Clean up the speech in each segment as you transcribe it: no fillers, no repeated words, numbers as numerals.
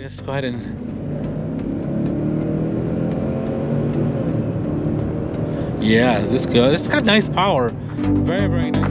Let's go ahead and yeah, this is good. It's got nice power. Very, very nice.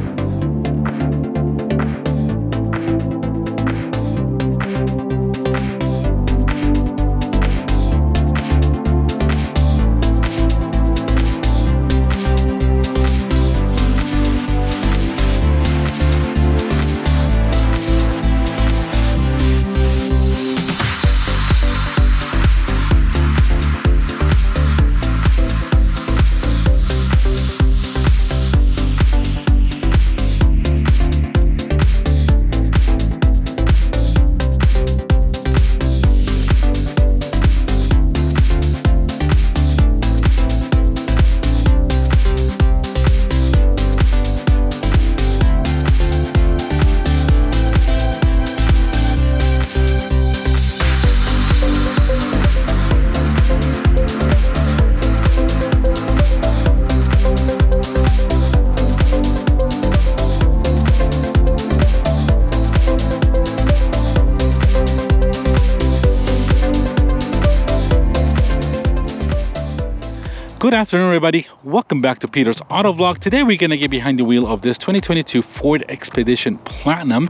Good afternoon, everybody. Welcome back to Peters Autovlog. Today we're going to get behind the wheel of this 2022 Ford Expedition Platinum.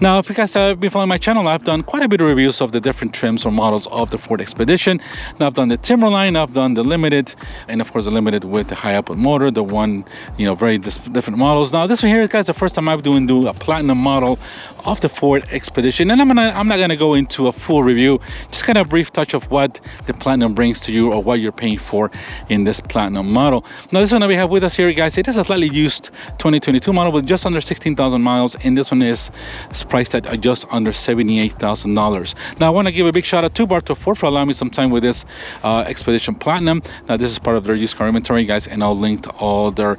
Now, if you guys have been following my channel, I've done quite a bit of reviews of the different trims or models of the Ford Expedition. Now, I've done the Timberline, I've done the Limited, and of course the Limited with the high output motor, the one, very different models. Now, this one here, guys, the first time I'm doing a Platinum model of the Ford Expedition, and I'm not gonna go into a full review, just kind of a brief touch of what the Platinum brings to you or what you're paying for in this Platinum model. Now, this one that we have with us here, guys, it is a slightly used 2022 model with just under 16,000 miles, and this one is priced at just under $78,000. Now, I want to give a big shout out to Bartow Ford for allowing me some time with this Expedition Platinum. Now, this is part of their used car inventory, guys, and I'll link to all their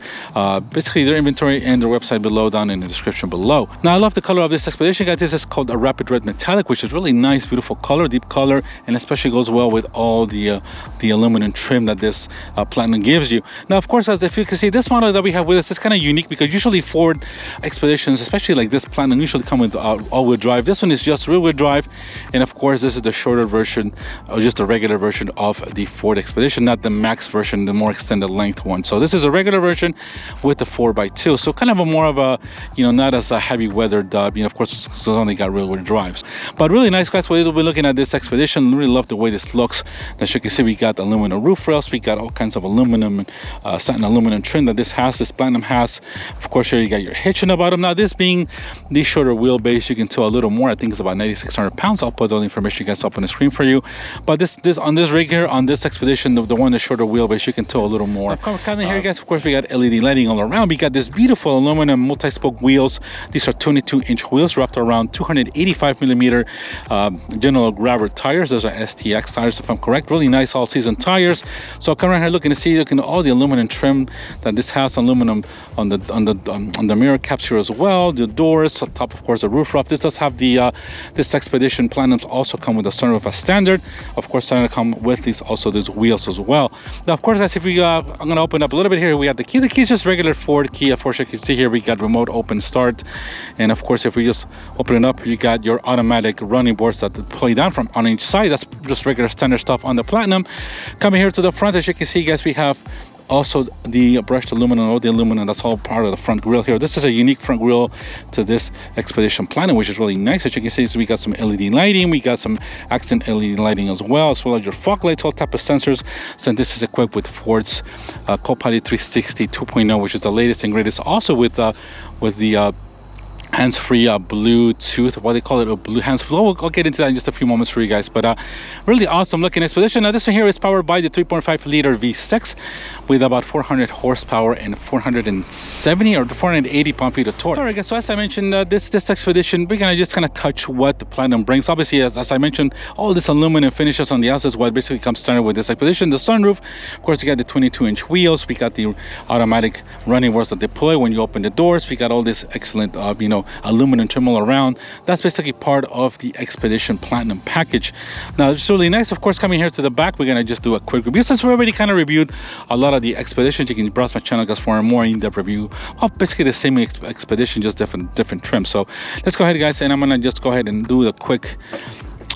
basically their inventory and their website below, down in the description below. Now, I love the color of this Expedition, guys. This is called a Rapid Red Metallic, which is really nice, beautiful color, deep color, and especially goes well with all the aluminum trim that this Platinum gives you. Now, of course, as if you can see, this model that we have with us is kind of unique because usually Ford Expeditions, especially like this Platinum, usually come with all-wheel drive. This one is just rear-wheel drive, and of course, this is the shorter version, or just a regular version of the Ford Expedition, not the max version, the more extended length one. So this is a regular version with the 4x2, so kind of a more of a, not as a heavy weathered, of course, it's only got rear-wheel drives, but really nice, guys. We'll be looking at this Expedition. Really love the way this looks. As you can see, we got aluminum roof rails, we got all kinds of aluminum, satin aluminum trim that this Platinum has. Of course, here you got your hitch in the bottom. Now, this being the shorter wheelbase, you can tow a little more. I think it's about 9,600 pounds. I'll put all the information, guys, up on the screen for you. But this on this rig here, on this Expedition, the one the shorter wheelbase, you can tow a little more. Coming here, guys, of course, we got LED lighting all around. We got this beautiful aluminum multi-spoke wheels. These are 22-inch wheels wrapped around 285 millimeter General Grabber tires. Those are STX tires, if I'm correct. Really nice all-season tires. So I'll come around here looking at all the aluminum trim that this has. Aluminum on the mirror caps here as well. The doors on top, of course, the roof wrap. This does have this Expedition Platinums also come with a sunroof as standard. Of course, starting to come with these wheels as well. Now, of course, guys, if we I'm going to open up a little bit here. We have the key. The key is just regular Ford key. Of course, you can see here we got remote open start, and of course, if we just open it up, you got your automatic running boards that play down from on each side. That's just regular standard stuff on the Platinum. Coming here to the front, as you can see, guys, we have also the brushed aluminum, all the aluminum, that's all part of the front grille here. This is a unique front grille to this Expedition Platinum, which is really nice. As you can see, so we got some LED lighting, we got some accent LED lighting as well as your fog lights, all type of sensors. So this is equipped with Ford's Copilot 360 2.0, which is the latest and greatest. Also with the hands-free Bluetooth, what they call it, a blue hands-free. I'll get into that in just a few moments for you guys, but really awesome looking Expedition. Now, this one here is powered by the 3.5 liter V6 with about 400 horsepower and 470 or 480 pound-feet of torque. All right, guys, so as I mentioned, this Expedition, we're gonna just kind of touch what the Platinum brings. Obviously, as I mentioned, all this aluminum finishes on the outside is what basically comes standard with this Expedition. The sunroof, of course, you got the 22-inch wheels, we got the automatic running boards that deploy when you open the doors, we got all this excellent aluminum trim all around. That's basically part of the Expedition Platinum package. Now, it's really nice. Of course, coming here to the back, we're gonna just do a quick review. Since we already kind of reviewed a lot of the Expeditions, you can browse my channel, guys, for a more in-depth review of basically the same Expedition, just different trim. So let's go ahead, guys, and I'm gonna just go ahead and do the quick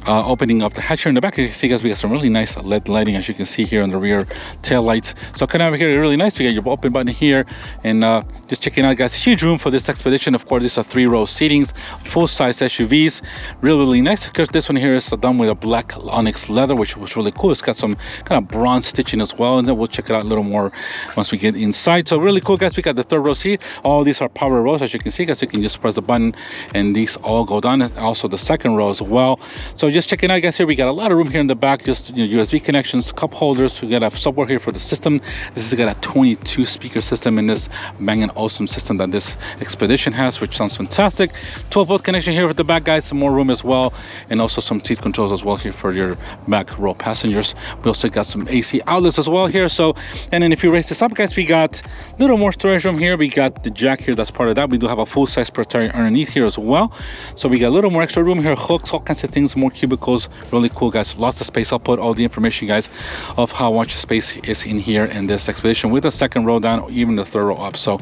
opening of the hatch here in the back. As you can see, guys, we got some really nice LED lighting, as you can see here on the rear tail lights. So coming over here, really nice. We got your open button here, and just checking out, guys, huge room for this Expedition. Of course, these are 3-row seatings, full-size SUVs, really nice. Of course, this one here is done with a black onyx leather, which was really cool. It's got some kind of bronze stitching as well, and then we'll check it out a little more once we get inside. So really cool, guys. We got the 3rd row seat. All these are power rows, as you can see, guys. You can just press the button and these all go down, and also the 2nd row as well. So just checking out, guys, here we got a lot of room here in the back, just USB connections, cup holders. We got a subwoofer here for the system. This has got a 22 speaker system in this banging awesome system that this Expedition has, which sounds fantastic. 12-volt connection here with the back, guys. Some more room as well, and also some seat controls as well here for your back row passengers. We also got some AC outlets as well here. So, and then if you raise this up, guys, we got a little more storage room here. We got the jack here, that's part of that. We do have a full-size spare tire underneath here as well. So we got a little more extra room here, hooks, all kinds of things, more cubicles. Really cool, guys. Lots of space. I'll put all the information, guys, of how much space is in here in this Expedition, with the 2nd row down, even the 3rd row up. So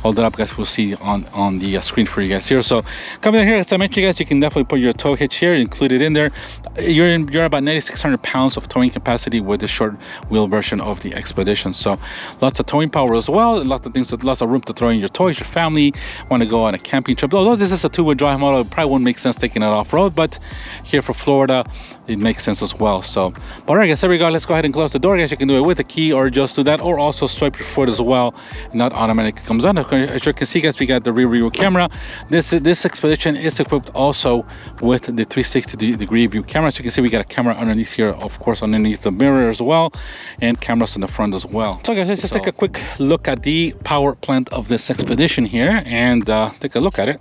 all that up, guys, we'll see on the screen for you guys here. So coming in here, as I mentioned, guys, you can definitely put your tow hitch here, included in there. You're about 9,600 pounds of towing capacity with the short wheel version of the Expedition. So lots of towing power as well, lots of things, lots of room to throw in your toys. Your family want to go on a camping trip, although this is a 2-wheel drive model, it probably wouldn't make sense taking it off-road, but here for Florida it makes sense as well. So, but all right, guys, there we go. Let's go ahead and close the door, guys. You can do it with a key or just do that, or also swipe your foot as well, and that automatically comes on. As you can see, guys, we got the rear view camera. This Expedition is equipped also with the 360-degree view camera. So you can see we got a camera underneath here, of course, underneath the mirror as well, and cameras in the front as well. So, guys, let's just take a quick look at the power plant of this Expedition here and take a look at it.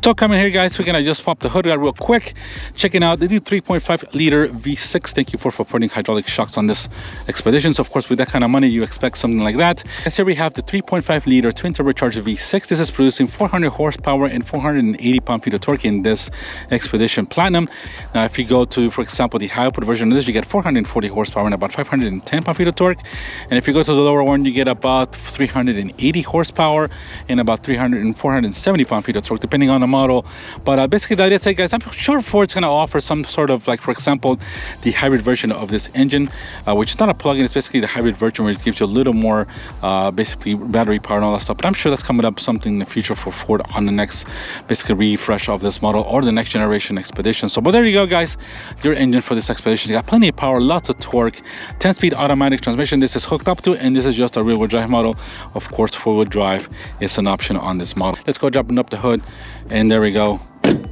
So coming here, guys, we're gonna just pop the hood out real quick. Checking out the new 3.5 liter V6. Thank you for putting hydraulic shocks on this Expedition. So of course, with that kind of money, you expect something like that. Guys, here we have the 3.5 liter twin turbocharged V6. This is producing 400 horsepower and 480 pound-feet of torque in this Expedition Platinum. Now, if you go to, for example, the high output version of this, you get 440 horsepower and about 510 pound-feet of torque. And if you go to the lower one, you get about 380 horsepower and about 300 and 470 pound-feet of torque, depending on the model. But basically, the idea is, guys, I'm sure Ford's going to offer some sort of, like, for example, the hybrid version of this engine, which is not a plug-in. It's basically the hybrid version where it gives you a little more basically battery power and all that stuff. But I'm sure that's coming up something in the future for Ford on the next basically refresh of this model or the next generation Expedition. So, but there you go, guys, your engine for this Expedition. You got plenty of power, lots of torque, 10-speed automatic transmission this is hooked up to, and this is just a rear-wheel drive model. Of course, 4-wheel drive is an option on this model. Let's go dropping up the hood, and there we go,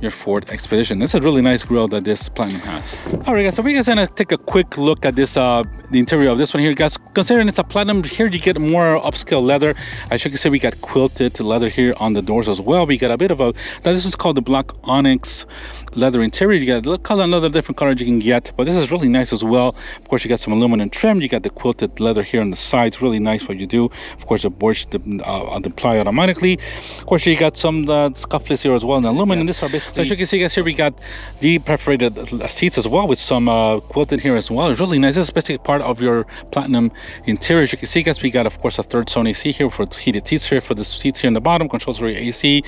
your Ford Expedition. This is a really nice grille that this Platinum has. All right, guys, so we're guys gonna take a quick look at this the interior of this one here, guys. Considering it's a Platinum, here you get more upscale leather. As you can see, we got quilted leather here on the doors as well. We got a bit of a, now this is called the black onyx leather interior. You got a color, another different color you can get, but this is really nice as well. Of course, you got some aluminum trim. You got the quilted leather here on the sides, really nice what you do. Of course, the boards deploy automatically. Of course, you got some scuffless here as well in aluminum. This are basically, so as you can see, guys, here we got the perforated seats as well with some quilted here as well. It's really nice. This is basically part of your Platinum interior. As you can see, guys, we got, of course, a third zone AC here for heated seats here, for the seats here in the bottom, controls for your AC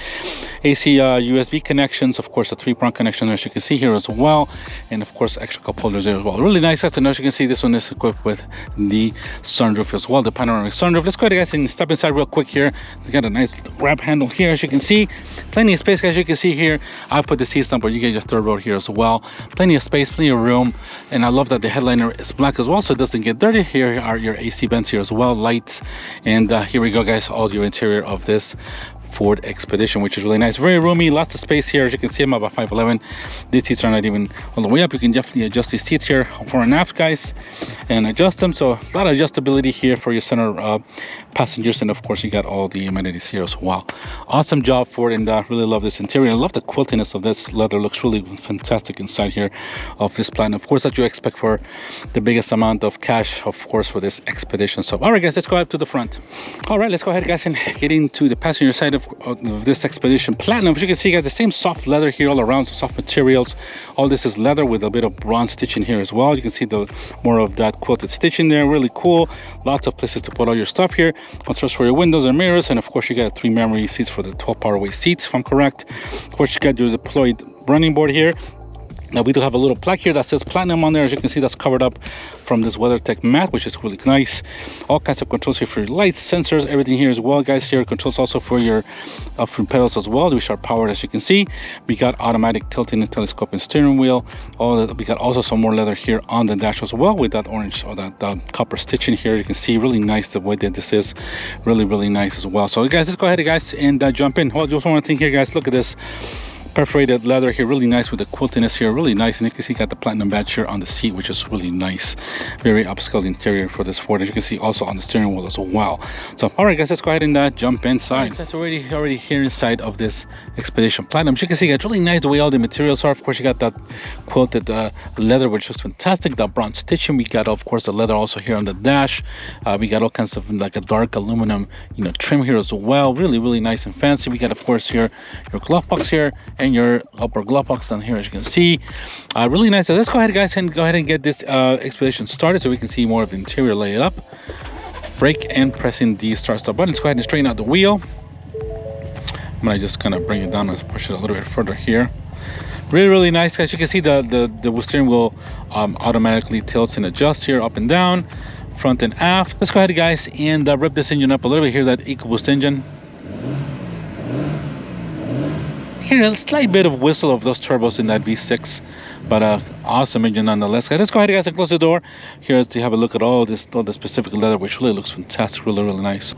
USB connections, of course, a 3-prong connection, as you can see here as well, and of course, extra cup holders there as well. Really nice. And as you can see, this one is equipped with the sunroof as well, the panoramic sunroof. Let's go ahead, guys, and step inside real quick here. We got a nice grab handle here, as you can see. Plenty of space, guys. You can see here, I put the seats down, but you get your 3rd row here as well. Plenty of space, plenty of room, and I love that the headliner is black as well, so it doesn't get dirty. Here are your AC vents here as well, lights, and here we go, guys, all your interior of this Ford Expedition, which is really nice. Very roomy, lots of space here. As you can see, I'm about 5'11". These seats are not even all the way up. You can definitely adjust these seats here for and aft, guys, and adjust them. So a lot of adjustability here for your center passengers, and of course, you got all the amenities here as well. Awesome job, Ford, and really love this interior. I love the quiltiness of this leather. Looks really fantastic inside here of this Platinum. Of course, that you expect for the biggest amount of cash, of course, for this Expedition. So, all right, guys, let's go up to the front. All right, let's go ahead, guys, and get into the passenger side of this Expedition Platinum. As you can see, guys, the same soft leather here all around, so soft materials. All this is leather with a bit of bronze stitching here as well. You can see the more of that quilted stitching there. Really cool. Lots of places to put all your stuff here. Controls for your windows and mirrors, and of course, you got 3 memory seats for the 12 power weight seats, if I'm correct. Of course, you got your deployed running board here. Now we do have a little plaque here that says Platinum on there. As you can see, that's covered up from this WeatherTech mat, which is really nice. All kinds of controls here for your lights, sensors, everything here as well, guys. Here controls also for your front pedals as well, which are powered, as you can see. We got automatic tilting and telescoping steering wheel. We got also some more leather here on the dash as well, with that orange or that copper stitching here. You can see really nice the way that this is, really nice as well. So guys, let's go ahead, guys, and jump in. Well, just one thing here, guys. Look at this perforated leather here, really nice with the quiltiness here, really nice. And you can see got the platinum badge here on the seat, which is really nice. Very upscale interior for this Ford, as you can see also on the steering wheel as well. So all right, guys, let's go ahead and jump inside. That's already here inside of this Expedition Platinum. As you can see, it's really nice the way all the materials are. Of course, you got that quilted leather, which looks fantastic. That bronze stitching. We got, of course, the leather also here on the dash. We got all kinds of like a dark aluminum, trim here as well. Really nice and fancy. We got, of course, here your glove box here and your upper glove box down here, as you can see. Really nice. So let's go ahead, guys, and get this Expedition started so we can see more of the interior, lay it up. Brake and pressing the start button. Let's go ahead and straighten out the wheel. I'm gonna just kind of bring it down and push it a little bit further here. Really nice, guys. You can see the steering wheel automatically tilts and adjusts here up and down, front and aft. Let's go ahead, guys, and rev this engine up a little bit here, that EcoBoost engine. Here a slight bit of whistle of those turbos in that V6, but awesome engine nonetheless. Let's go ahead, guys, and close the door here to have a look at all the specific leather, which really looks fantastic, really nice.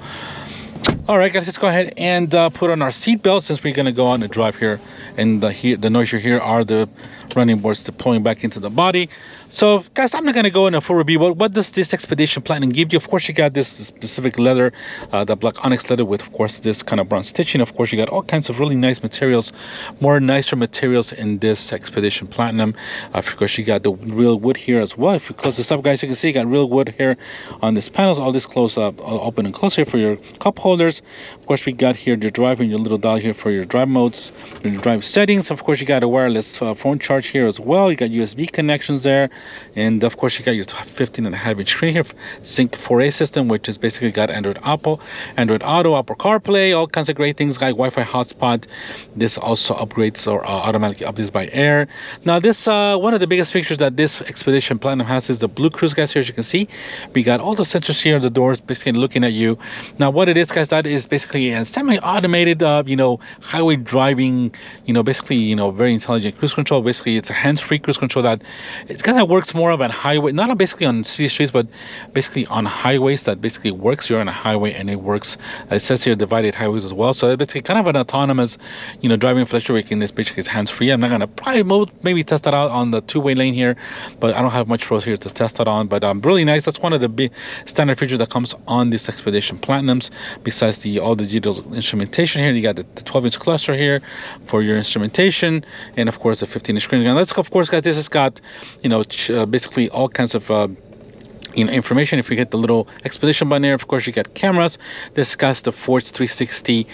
All right, guys, let's go ahead and put on our seatbelt, since we're going to go on a drive here. And the noise you hear are the running boards deploying back into the body. So, guys, I'm not going to go in a full review. What does this Expedition Platinum give you? Of course, you got this specific leather, the black onyx leather with, of course, this kind of bronze stitching. Of course, you got all kinds of really nice materials, more nicer materials in this Expedition Platinum. Of course, you got the real wood here as well. If you close this up, guys, you can see you got real wood here on this panels. All this close up, open and close here for your cup holders. Of course, we got here your drive and your little dial here for your drive modes, your drive settings. Of course, you got a wireless phone charge here as well. You got USB connections there, and of course, you got your 15.5-inch screen here, Sync 4A system, which is basically got Android Auto, Apple CarPlay, all kinds of great things like Wi-Fi hotspot. This also upgrades or automatically updates by air. Now, this one of the biggest features that this Expedition Platinum has is the Blue Cruise, guys. Here, as you can see, we got all the sensors here on the doors, basically looking at you. Now, what it is, guys, that is basically a semi-automated, highway driving, basically, very intelligent cruise control. Basically, it's a hands-free cruise control that it kind of works more of on highway, not basically on city streets, but basically on highways. That basically works. You're on a highway and it works. It says here divided highways as well. So it's basically kind of an autonomous, driving fluctuating. In this basically is hands-free. I'm not gonna probably maybe test that out on the two-way lane here, but I don't have much road here to test that on. But really nice. That's one of the big standard features that comes on this Expedition Platinums. Besides all the digital instrumentation here, you got the 12-inch cluster here for your instrumentation, and of course the 15-inch screen. And of course, guys, this has got basically all kinds of information. If you hit the little Expedition button there, of course, you got cameras. This got the Ford's 360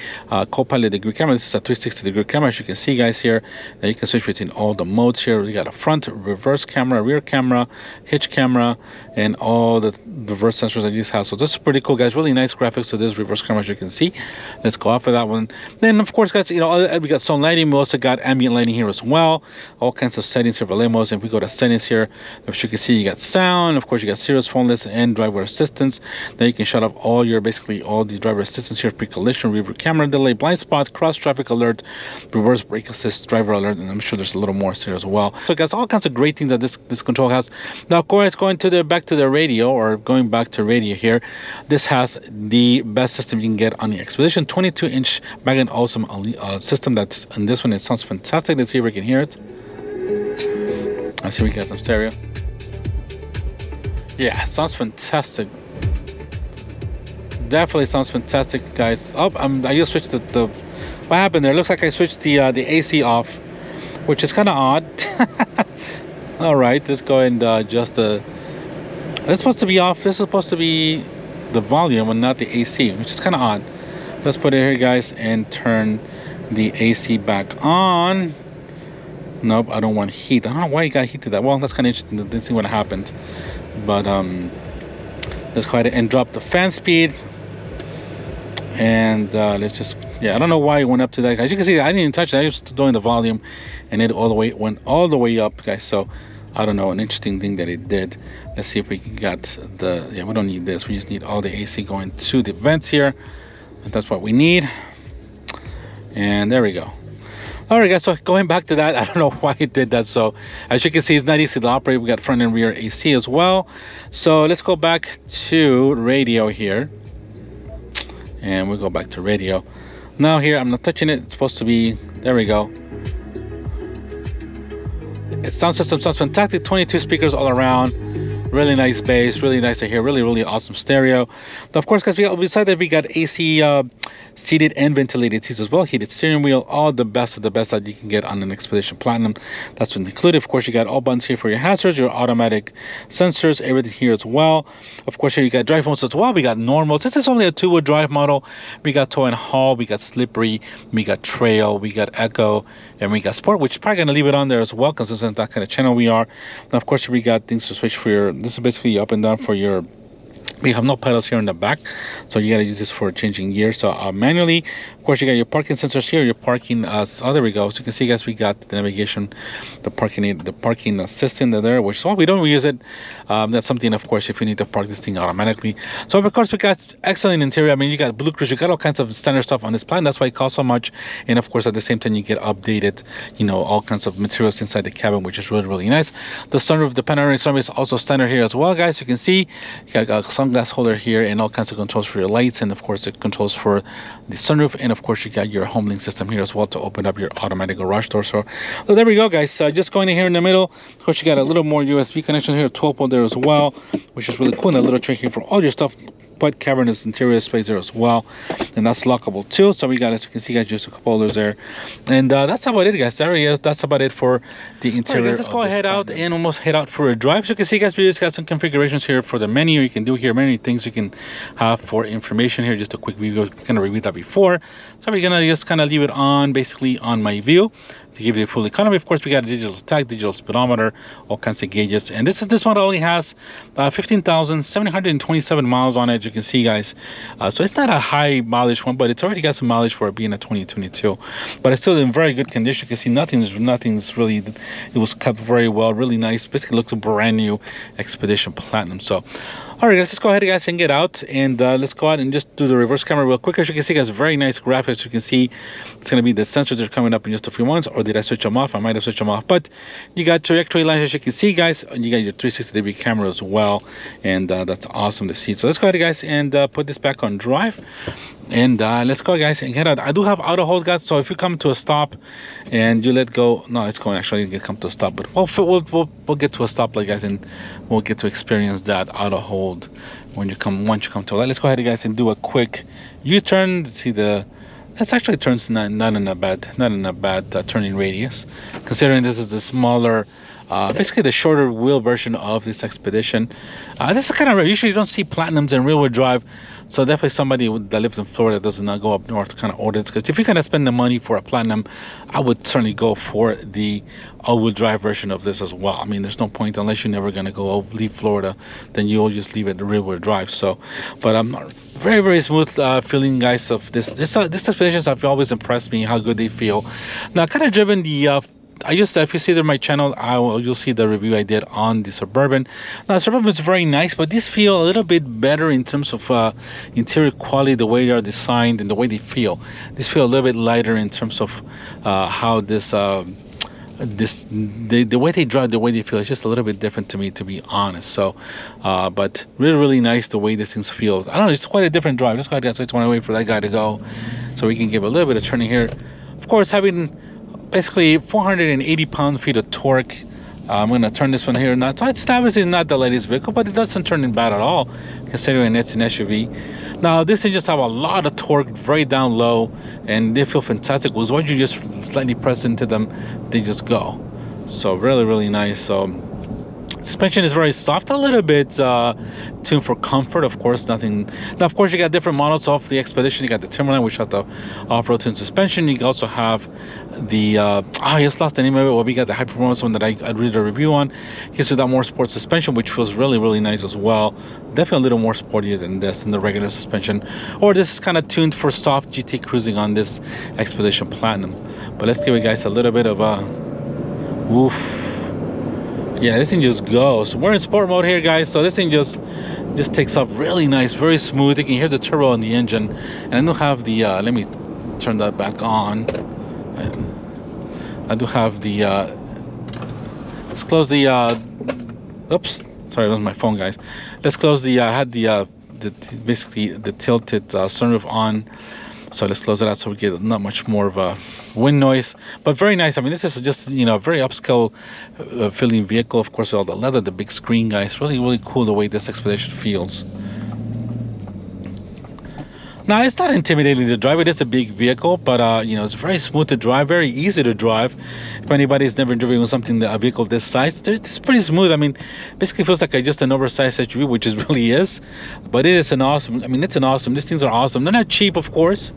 co-pilot degree camera. This is a 360 degree camera, as you can see, guys, here. Now you can switch between all the modes here. You got a front, reverse camera, rear camera, hitch camera, and all the reverse sensors that these have. So this is pretty cool, guys. Really nice graphics to this reverse camera, as you can see. Let's go off of that one. Then, of course, guys, we got some lighting. We also got ambient lighting here as well. All kinds of settings here for lemos. If we go to settings here, as you can see, you got sound. Of course, you got Sirius phone list and driver assistance. Then you can shut off all the driver assistance here: pre-collision, rear camera delay, blind spot, cross traffic alert, reverse brake assist, driver alert, and I'm sure there's a little more here as well. So, guys, all kinds of great things that this control has. Now, of course, going back to the radio, or going back to radio here, this has the best system you can get on the Expedition, 22-inch Bang & Olufsen system. That's in this one. It sounds fantastic. Let's see if we can hear it. I see we got some stereo. Yeah, sounds fantastic. Definitely sounds fantastic, guys. I just switched the what happened there? Looks like I switched the AC off, which is kind of odd. All right, let's go and adjust the. It's supposed to be off. This is supposed to be the volume and not the AC, which is kind of odd. Let's put it here, guys, and turn the AC back on. Nope, I don't want heat. I don't know why you got heat to that. Well, that's kind of interesting. Let's see what happened. But let's go ahead and drop the fan speed, and let's just Yeah, I don't know why it went up to that. As you can see, I didn't even touch it. I was doing the volume, and it went all the way up, guys. So I don't know, an interesting thing that it did. Let's see if we got the, yeah, we don't need this. We just need all the AC going to the vents here. That's what we need. And there we go. All right, guys, so going back to that, I don't know why it did that. So as you can see, it's not easy to operate. We got front and rear AC as well. So let's go back to radio here. And we'll go back to radio. Now here, I'm not touching it. It's supposed to be, there we go. Its sound system sounds fantastic. 22 speakers all around. Really nice bass, really nice to hear, really awesome stereo. But of course, guys, besides that, we got AC seated and ventilated seats as well, heated steering wheel, all the best of the best that you can get on an Expedition Platinum. That's what's included. Of course, you got all buttons here for your hazards, your automatic sensors, everything here as well. Of course, here you got drive modes as well. We got normal. This is only a 2-wheel drive model. We got tow and haul, we got slippery, we got trail, we got eco, and we got sport, which is probably gonna leave it on there as well, because this is that kind of channel we are. And of course, we got things to switch for your, this is basically up and down for your, we have no pedals here in the back, so you got to use this for changing gears. So manually, of course, you got your parking sensors here, your parking oh, there we go. So you can see, guys, we got the navigation, the parking assistant there, which, well, we don't use it. That's something, of course, if you need to park this thing automatically. So of course, we got excellent interior. I mean, you got Blue Cruise, you got all kinds of standard stuff on this plan. That's why it costs so much. And of course, at the same time, you get updated, you know, all kinds of materials inside the cabin, which is really nice. The sunroof, the panoramic sunroof is also standard here as well, guys. You can see you got some glass holder here and all kinds of controls for your lights, and of course the controls for the sunroof, and of course you got your home link system here as well to open up your automatic garage door. So there we go, guys. Just going in here in the middle, of course you got a little more USB connection here, 12-volt there as well, which is really cool, and a little tray here for all your stuff. Quite cavernous interior space there as well, and that's lockable too. So we got, as you can see, guys, just a couple others there, and that's about it, guys. There he is. That's about it for the interior. Right, guys, let's go ahead out and almost head out for a drive. So you can see, guys, we just got some configurations here for the menu. You can do here many things you can have for information here. Just a quick review. We kind of reviewed that before, so we're gonna just kind of leave it on, basically on my view, to give you a full economy. Of course, we got a digital tag, digital speedometer, all kinds of gauges, and this model only has 15,727 miles on it. You can see, guys, so it's not a high mileage one, but it's already got some mileage for it being a 2022, but it's still in very good condition. You can see nothing's really, it was kept very well, really nice. Basically looks a brand new Expedition Platinum. So all right, guys, let's go ahead, guys, and get out, and let's go out and just do the reverse camera real quick. As you can see, guys, very nice graphics. You can see it's going to be the sensors that are coming up in just a few months, or did I switch them off? I might have switched them off, but you got trajectory lines, as you can see, guys, and you got your 360-degree camera as well, and that's awesome to see. So let's go ahead, guys, and put this back on drive, and let's go, guys, and get out. I do have auto hold, guys, so if you come to a stop and you let go, no, it's going actually to come to a stop, but we'll get to a stoplight, guys, and we'll get to experience that auto hold once you come to a light. Let's go ahead, guys, and do a quick U-turn to see the. This actually turns not in a bad turning radius, considering this is the smaller, basically the shorter wheel version of this Expedition. This is kind of rare. Usually you don't see Platinums in rear-wheel drive, so definitely somebody that lives in Florida does not go up north to kind of order this, because if you're going to spend the money for a Platinum, I would certainly go for the all-wheel drive version of this as well. I mean, there's no point, unless you're never going to go leave Florida, then you'll just leave it the rear-wheel drive. So, but I'm very smooth feeling, guys, of this Expeditions have always impressed me how good they feel. Now, kind of driven the I used to, if you see there my channel, you'll see the review I did on the Suburban. Now, Suburban is very nice, but these feel a little bit better in terms of interior quality, the way they are designed and the way they feel. These feel a little bit lighter in terms of how the way they drive, the way they feel, it's just a little bit different to me, to be honest. So but really nice the way these things feel. I don't know, it's quite a different drive. Let's go ahead, guys. I just want to wait for that guy to go so we can give a little bit of turning here. Of course, having basically 480 pound-feet of torque. I'm going to turn this one here. Now, so it's obviously not the latest vehicle, but it doesn't turn in bad at all, considering it's an SUV. Now, this thing just have a lot of torque, very down low, and they feel fantastic. Because once you just slightly press into them, they just go. So really nice. So Suspension is very soft, a little bit tuned for comfort. Of course, nothing. Now, of course, you got different models of the Expedition. You got the Timberline, which has the off-road tuned suspension. You also have the I just lost the name of it. Well, we got the high performance one that I read a review on. Gives you that more sport suspension, which feels really, really nice as well. Definitely a little more sportier than the regular suspension. Or this is kind of tuned for soft GT cruising on this Expedition Platinum. But let's give you guys a little bit of a woof. Yeah, this thing just goes. We're in sport mode here, guys, so this thing just takes off really nice, very smooth. You can hear the turbo in the engine. And I do have the let me turn that back on. I do have the let's close the oops, sorry, it was my phone, guys. Let's close the I had the basically the tilted sunroof on. So let's close it out so we get not much more of a wind noise, but very nice. I mean, this is just, you know, a very upscale feeling vehicle. Of course, all the leather, the big screen, guys. Really, really cool the way this Expedition feels. Now, it's not intimidating to drive. It is a big vehicle, but you know, it's very smooth to drive, very easy to drive. If anybody's never driven something, a vehicle this size, it's pretty smooth. I mean, basically feels like just an oversized SUV, which it really is. But it is an awesome. I mean, it's an awesome. These things are awesome. They're not cheap, of course.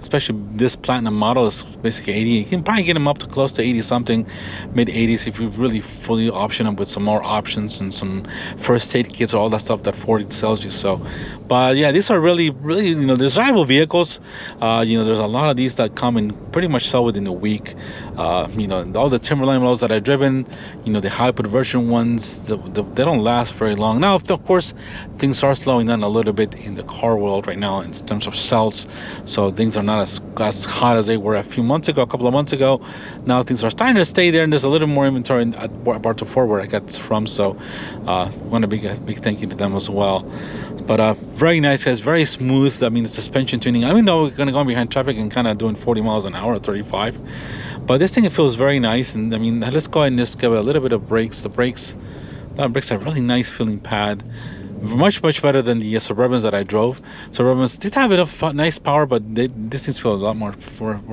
Especially this Platinum model is basically 80. You can probably get them up to close to 80 something, mid 80s if you really fully option them with some more options and some first aid kits or all that stuff that Ford sells you. So, but yeah, these are really, really, you know, desirable vehicles. You know, there's a lot of these that come and pretty much sell within a week. You know, all the Timberline models that I've driven, you know, the hybrid version ones, they don't last very long. Now, of course, things are slowing down a little bit in the car world right now in terms of sales. So things are not as hot as they were a couple of months ago. Now things are starting to stay there, and there's a little more inventory at Bartow Ford where I got this from. So want a big thank you to them as well. But very nice, guys, very smooth. I mean, the suspension tuning, I mean, though we're going to go behind traffic and kind of doing 40 miles an hour or 35, but this thing, it feels very nice. And I mean, let's go ahead and just give it a little bit of brakes. The brakes are really nice feeling pad. Much better than the Suburbans that I drove. Suburbans did have enough nice power, but this things feel a lot more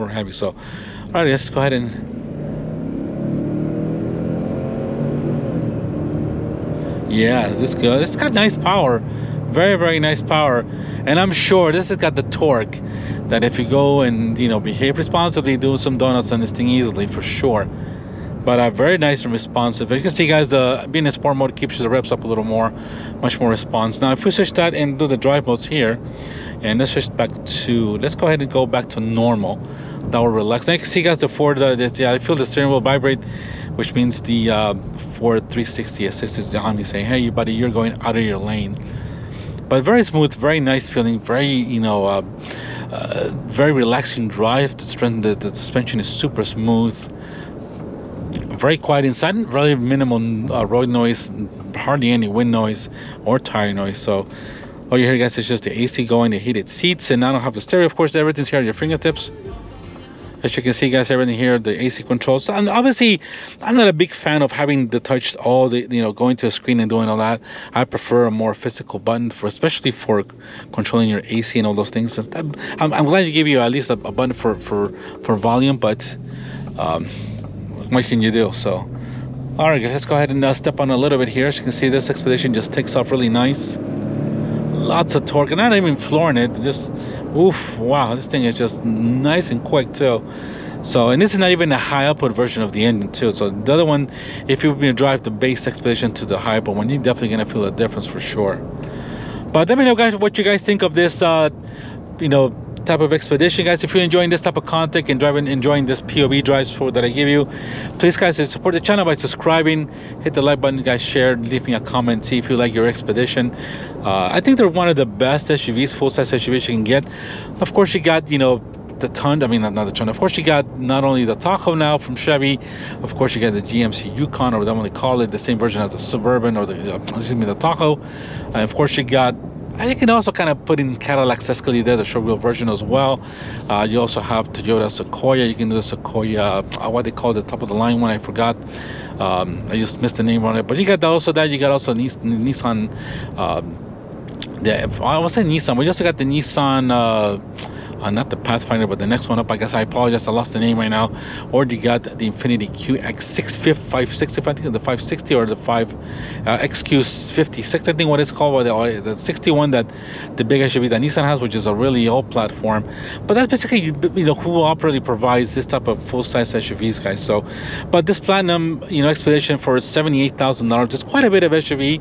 heavy. So, all right, let's go ahead and yeah, this good. It's got nice power, very nice power, and I'm sure this has got the torque that if you go and, you know, behave responsibly, do some donuts on this thing easily for sure. But very nice and responsive. You can see, guys, being in sport mode keeps the revs up a little more, much more response. Now, if we switch that and do the drive modes here, and let's switch back to, let's go ahead and go back to normal. That will relax. Now you can see, guys, the Ford, yeah, I feel the steering wheel vibrate, which means the Ford 360 assist is on me saying, hey, buddy, you're going out of your lane. But very smooth, very nice feeling, very, you know, very relaxing drive. The suspension is super smooth. Very quiet inside, really minimal road noise, hardly any wind noise or tire noise. So all you hear, guys, is just the AC going, the heated seats, and I don't have the stereo. Of course, everything's here at your fingertips. As you can see, guys, everything here, the AC controls. And obviously, I'm not a big fan of having the touch, all the, you know, going to a screen and doing all that. I prefer a more physical button for, especially for controlling your AC and all those things. I'm glad to give you at least a button for volume, but what can you do? So, all right, guys, let's go ahead and step on a little bit here. As you can see, this Expedition just takes off really nice. Lots of torque, and not even flooring it. Just, oof, wow, this thing is just nice and quick too. So, and this is not even a high output version of the engine too. So the other one, if you're going to drive the base Expedition to the high output one, you're definitely going to feel a difference for sure. But let me know, guys, what you guys think of this, you know, type of Expedition, guys. If you're enjoying this type of content and enjoying this POV drives that I give you, please, guys, support the channel by subscribing, hit the like button, guys, share, leave me a comment, see if you like your Expedition. I think they're one of the best SUVs, full-size SUVs you can get. Of course, you got, you know, the ton, I mean, not the ton, of course you got not only the Tahoe now from Chevy, of course you got the GMC Yukon, or whatever they call it, the same version as the Suburban, or the Tahoe. And of course you got, you can also kind of put in Cadillac's Escalade there, the short wheel version as well. You also have Toyota Sequoia. You can do the Sequoia, what they call the top of the line one, I forgot. I just missed the name on it. But you got also that. You got also Nissan I was saying Nissan. We also got the Nissan, not the Pathfinder, but the next one up. I guess I apologize. I lost the name right now. Or you got the Infiniti QX 560, I think the 560 or the XQ56, I think what it's called, the 61 that the big SUV that Nissan has, which is a really old platform. But that's basically, who really provides this type of full-size SUVs, guys. So, but this Platinum, Expedition for $78,000, it's quite a bit of SUV.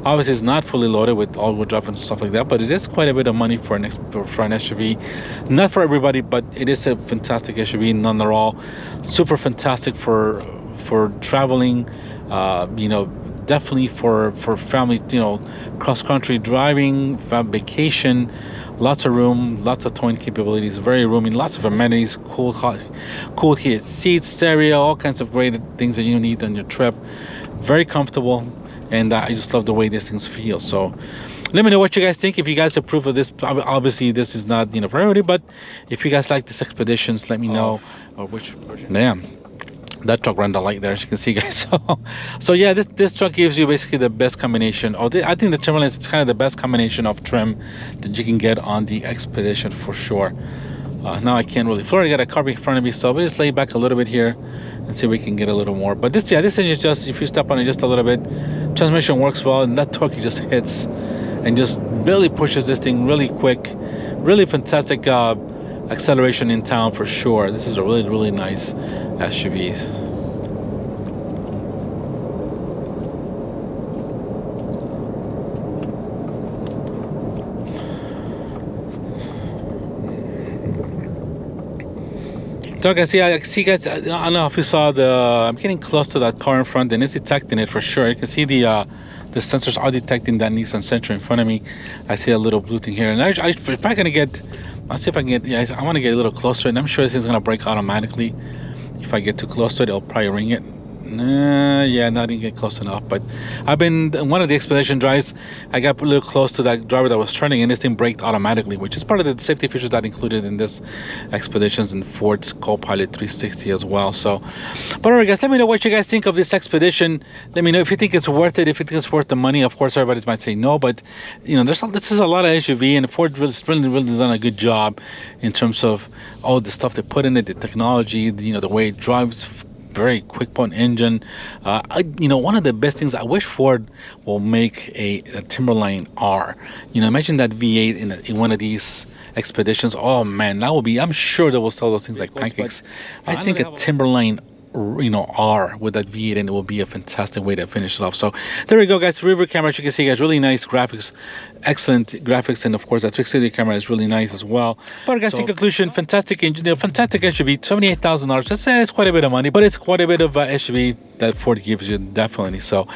Obviously, it's not fully loaded with all-wheel drive and stuff like that, but it is quite a bit of money for an SUV. Not for everybody, but it is a fantastic SUV, none at all. Super fantastic for traveling, definitely for family, cross-country driving, vacation, lots of room, lots of towing capabilities, very roomy, lots of amenities, cool heated seats, stereo, all kinds of great things that you need on your trip. Very comfortable, and I just love the way these things feel. So let me know what you guys think. If you guys approve of this, obviously this is not for everybody, but if you guys like this Expeditions, let me know. Or which version. Damn, that truck ran the light there, as you can see, guys. So yeah, this truck gives you basically the best combination. I think the Timberline is kind of the best combination of trim that you can get on the Expedition for sure. Now I can't really. Florida got a car in front of me, so we'll just lay back a little bit here and see if we can get a little more. But this engine just, if you step on it just a little bit, transmission works well, and that torque just hits and just really pushes this thing really quick. Really fantastic acceleration in town for sure. This is a really, really nice SUV. So I see guys, I don't know if you saw I'm getting close to that car in front, and it's detecting it for sure. You can see the sensors are detecting that Nissan Sentra in front of me. I see a little blue thing here, and I'm probably gonna get, I'll see if I can get, I want to get a little closer, and I'm sure this is gonna brake automatically. If I get too close to it, it'll probably ring it. Yeah, not even get close enough. But I've been one of the Expedition drives, I got a little close to that driver that was turning, and this thing braked automatically, which is part of the safety features that included in this Expeditions and Ford's Copilot 360 as well. So, but alright guys, let me know what you guys think of this Expedition. Let me know if you think it's worth it, if you think it's worth the money. Of course, everybody might say no, but this is a lot of SUV, and Ford really done a good job in terms of all the stuff they put in it, the technology, the way it drives. Very quick point engine. One of the best things, I wish Ford will make a Timberline R. Imagine that V8 in one of these Expeditions. Oh man, that will be, I'm sure they will sell those things like pancakes. I think a Timberline R with that V8, and it will be a fantastic way to finish it off. So there we go, guys. Rear camera, as you can see, guys, really nice graphics, excellent graphics, and of course that 360 camera is really nice as well. But guys, in conclusion, fantastic engine, fantastic SUV, $78,000. That's quite a bit of money, but it's quite a bit of SUV that Ford gives you, definitely. So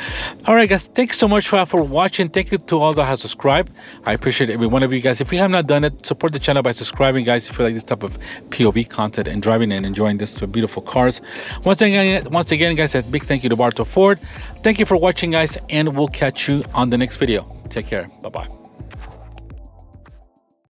all right guys, thanks so much for watching. Thank you to all that has subscribed. I appreciate every one of you guys. If you have not done it, support the channel by subscribing, guys, if you like this type of POV content and driving and enjoying this beautiful cars. Once again guys, a big thank you to Bartow Ford. Thank you for watching, guys, and we'll catch you on the next video. Take care. Bye-bye.